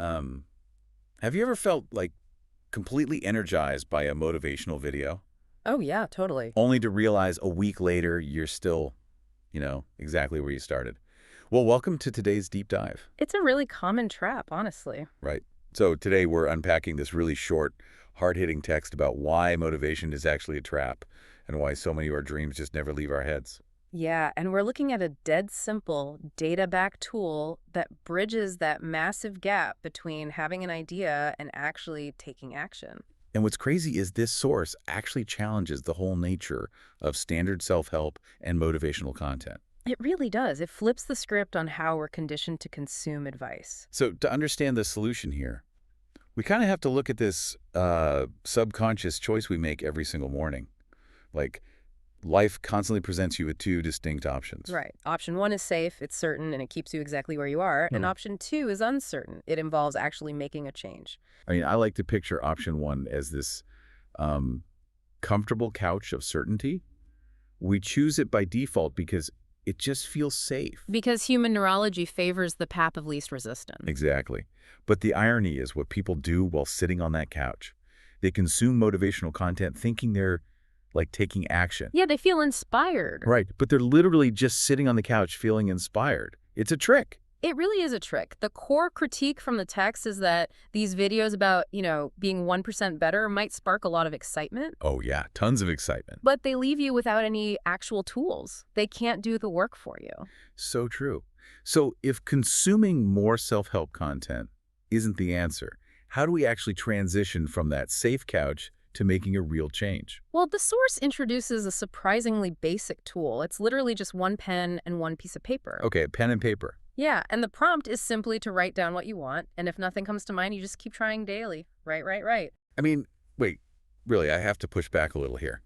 Um, have you ever felt like completely energized by a motivational video, Oh, yeah, totally. only to realize a week later you're still, exactly where you started? Well, welcome to today's deep dive, It's a really common trap, honestly. right? So today we're unpacking this really short, hard-hitting text about why motivation is actually a trap and why so many of our dreams just never leave our heads. Yeah, and we're looking at a dead simple data-backed tool that bridges that massive gap between having an idea and actually taking action. And what's crazy is this source actually challenges the whole nature of standard self-help and motivational content. It really does. It flips the script on how we're conditioned to consume advice. So to understand the solution here, we kind of have to look at this subconscious choice we make every single morning. Like, life constantly presents you with two distinct options. Right. Option one is safe, it's certain, and it keeps you exactly where you are. And Hmm. option two is uncertain. It involves actually making a change. I mean, I like to picture option one as this um, comfortable couch of certainty. We choose it by default because it just feels safe. Because human neurology favors the path of least resistance. Exactly. But the irony is what people do while sitting on that couch. They consume motivational content thinking they're like taking action. Yeah, they feel inspired. Right. But they're literally just sitting on the couch feeling inspired. It's a trick. It really is a trick. The core critique from the text is that these videos about, being 1% better might spark a lot of excitement, Oh, yeah. Tons of excitement. but they leave you without any actual tools. They can't do the work for you. So true. So if consuming more self-help content isn't the answer, how do we actually transition from that safe couch to making a real change? Well, the source introduces a surprisingly basic tool. It's literally just one pen and one piece of paper. Okay, pen and paper. Yeah, and the prompt is simply to write down what you want, and if nothing comes to mind, you just keep trying daily. Right. I mean, wait, really, I have to push back a little here.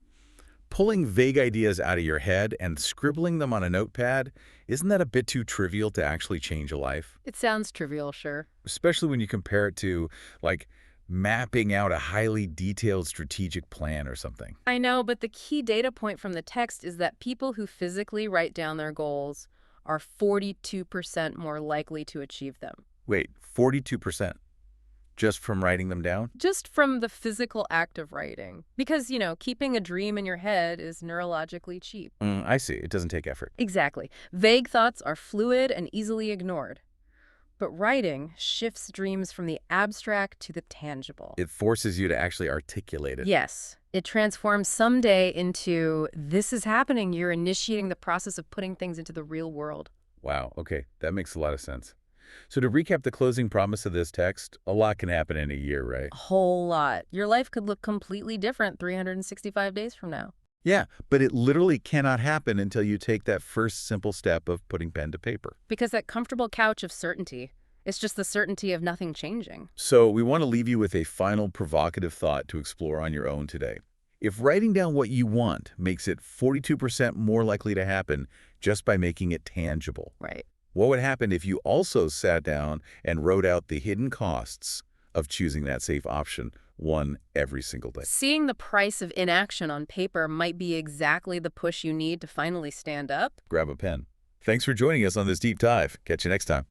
Pulling vague ideas out of your head and scribbling them on a notepad, isn't that a bit too trivial to actually change a life? It sounds trivial, sure. Especially when you compare it to, like, mapping out a highly detailed strategic plan or something. I know, but the key data point from the text is that people who physically write down their goals are 42% more likely to achieve them. Wait, 42%? Just from writing them down? Just from the physical act of writing. Because, keeping a dream in your head is neurologically cheap. I see. It doesn't take effort. Exactly. Vague thoughts are fluid and easily ignored. But writing shifts dreams from the abstract to the tangible. It forces you to actually articulate it. Yes. It transforms someday into this is happening. You're initiating the process of putting things into the real world. Wow, okay, that makes a lot of sense. So to recap the closing promise of this text, a lot can happen in a year, right? A whole lot. Your life could look completely different 365 days from now. Yeah, but it literally cannot happen until you take that first simple step of putting pen to paper. Because that comfortable couch of certainty, it's just the certainty of nothing changing. So we want to leave you with a final provocative thought to explore on your own today. If writing down what you want makes it 42% more likely to happen just by making it tangible, Right. what would happen if you also sat down and wrote out the hidden costs of choosing that safe option one every single day? Seeing the price of inaction on paper might be exactly the push you need to finally stand up. Grab a pen. Thanks for joining us on this deep dive. Catch you next time.